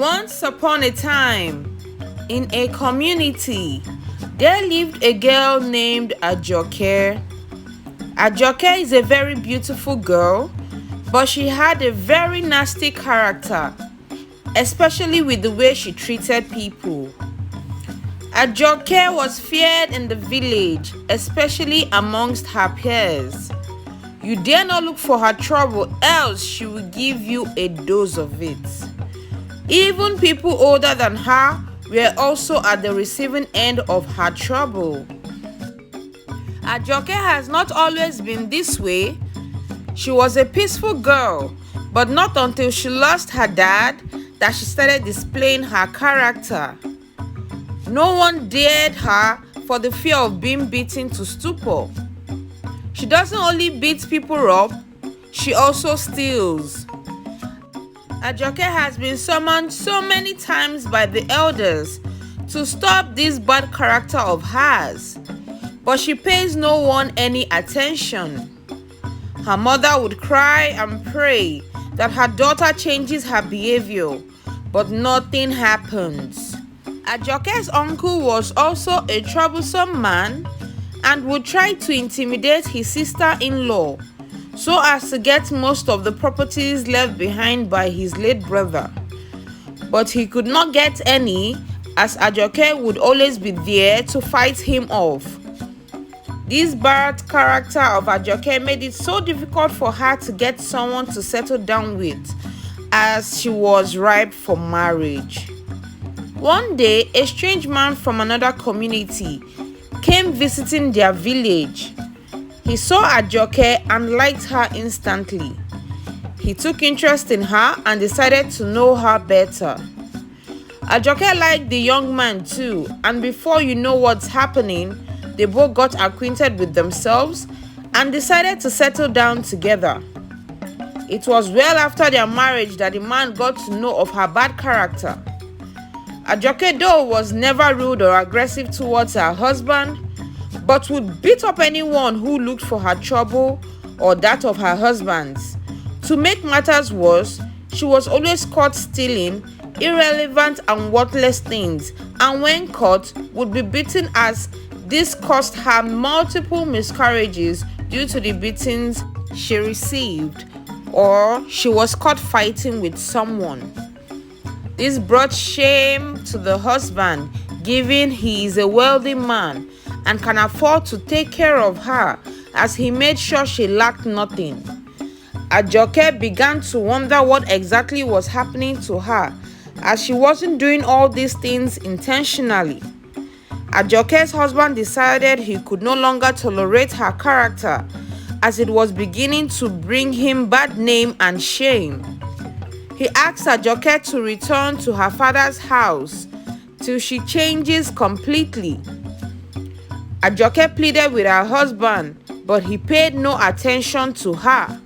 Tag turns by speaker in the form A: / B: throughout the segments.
A: Once upon a time, in a community, there lived a girl named AJOKE. AJOKE is a very beautiful girl, but she had a very nasty character, especially with the way she treated people. AJOKE was feared in the village, especially amongst her peers. You dare not look for her trouble, else she will give you a dose of it. Even people older than her were also at the receiving end of her trouble. AJOKE has not always been this way. She was a peaceful girl, but not until she lost her dad that she started displaying her character. No one dared her for the fear of being beaten to stupor. She doesn't only beat people up, she also steals. AJOKE has been summoned so many times by the elders to stop this bad character of hers, but she pays no one any attention. Her mother would cry and pray that her daughter changes her behavior, but nothing happens. AJOKE's uncle was also a troublesome man and would try to intimidate his sister-in-law so as to get most of the properties left behind by his late brother. But he could not get any, as AJOKE would always be there to fight him off. This bad character of AJOKE made it so difficult for her to get someone to settle down with, as she was ripe for marriage. One day, a strange man from another community came visiting their village. He saw AJOKE and liked her instantly. He took interest in her and decided to know her better. AJOKE liked the young man too, and before you know what's happening, they both got acquainted with themselves and decided to settle down together. It was well after their marriage that the man got to know of her bad character. AJOKE, though, was never rude or aggressive towards her husband, but would beat up anyone who looked for her trouble or that of her husband's. To make matters worse, she was always caught stealing irrelevant and worthless things, and when caught, would be beaten, as this cost her multiple miscarriages due to the beatings she received, or she was caught fighting with someone. This brought shame to the husband, given he is a wealthy man and can afford to take care of her, as he made sure she lacked nothing. AJOKE began to wonder what exactly was happening to her, as she wasn't doing all these things intentionally. AJOKE's husband decided he could no longer tolerate her character, as it was beginning to bring him bad name and shame. He asked AJOKE to return to her father's house till she changes completely. AJOKE pleaded with her husband, but he paid no attention to her.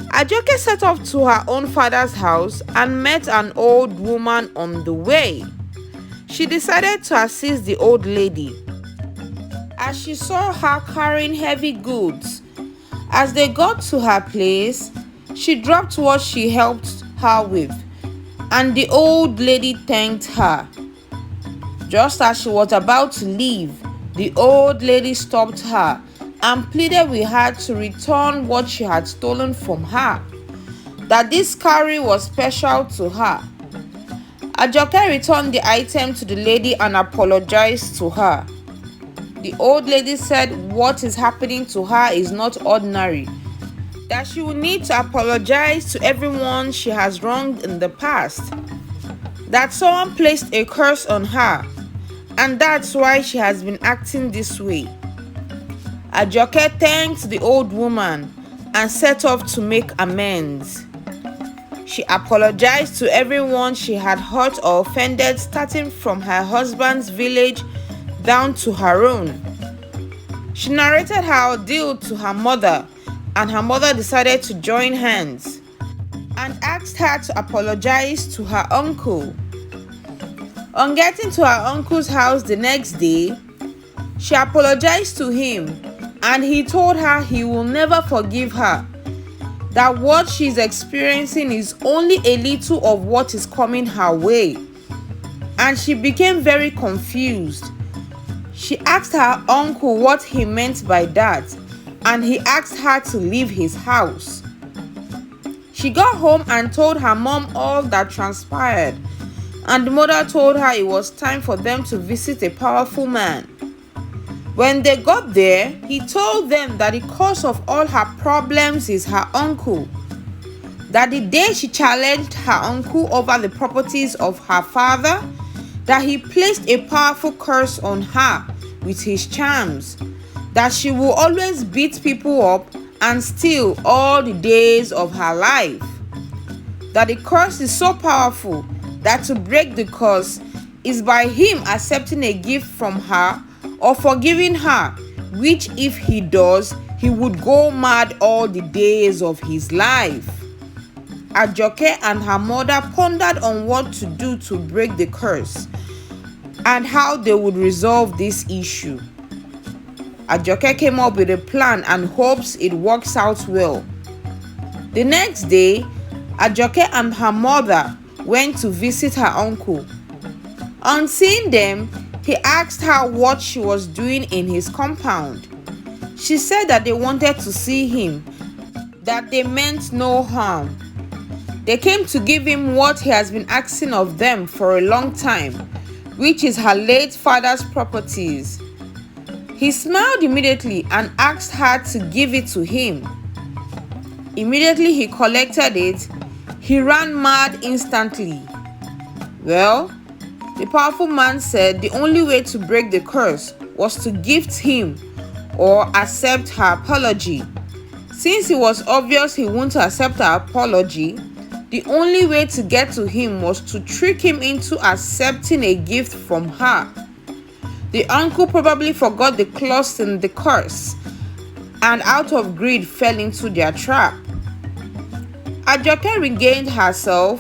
A: AJOKE set off to her own father's house and met an old woman on the way. She decided to assist the old lady, as she saw her carrying heavy goods. As they got to her place, she dropped what she helped her with, and the old lady thanked her. Just as she was about to leave, the old lady stopped her and pleaded with her to return what she had stolen from her, that this curry was special to her. AJOKE returned the item to the lady and apologized to her. The old lady said what is happening to her is not ordinary, that she will need to apologize to everyone she has wronged in the past, that someone placed a curse on her, and that's why she has been acting this way. AJOKE thanked the old woman and set off to make amends. She apologized to everyone she had hurt or offended, starting from her husband's village down to her own. She narrated her ordeal to her mother, and her mother decided to join hands and asked her to apologize to her uncle. On getting to her uncle's house the next day, she apologized to him, and he told her he will never forgive her. that what she's experiencing is only a little of what is coming her way, and she became very confused. She asked her uncle what he meant by that, and he asked her to leave his house. She got home and told her mom all that transpired, and the mother told her it was time for them to visit a powerful man. When they got there, he told them that the cause of all her problems is her uncle. That the day she challenged her uncle over the properties of her father, that he placed a powerful curse on her with his charms, that she will always beat people up and steal all the days of her life. That the curse is so powerful that to break the curse is by him accepting a gift from her or forgiving her, which if he does, he would go mad all the days of his life. Ajoke and her mother pondered on what to do to break the curse and how they would resolve this issue. Ajoke came up with a plan and hopes it works out well. The next day, Ajoke and her mother went to visit her uncle. On seeing them, he asked her what she was doing in his compound. She said that they wanted to see him, that they meant no harm. They came to give him what he has been asking of them for a long time, which is her late father's properties. He smiled immediately and asked her to give it to him. Immediately he collected it, he ran mad instantly. Well, the powerful man said the only way to break the curse was to gift him or accept her apology. Since it was obvious he wouldn't accept her apology, the only way to get to him was to trick him into accepting a gift from her. The uncle probably forgot the clause in the curse and out of greed fell into their trap. Ajoke regained herself.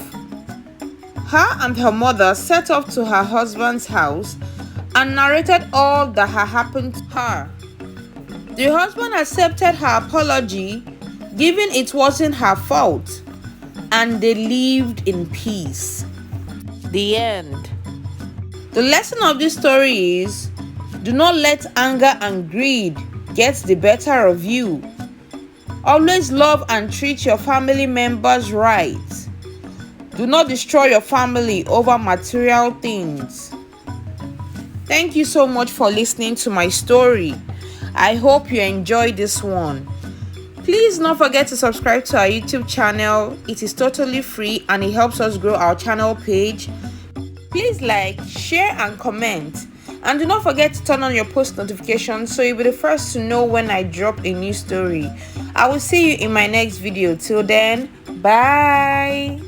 A: Her and her mother set off to her husband's house and narrated all that had happened to her. The husband accepted her apology, given it wasn't her fault, and they lived in peace. The end. The lesson of this story is, do not let anger and greed get the better of you. Always love and treat your family members right. Do not destroy your family over material things. Thank you so much for listening to my story. I hope you enjoyed this one. Please don't forget to subscribe to our YouTube channel. It is totally free and it helps us grow our channel page. Please like, share and comment. And do not forget to turn on your post notifications so you'll be the first to know when I drop a new story. I will see you in my next video. Till then, bye.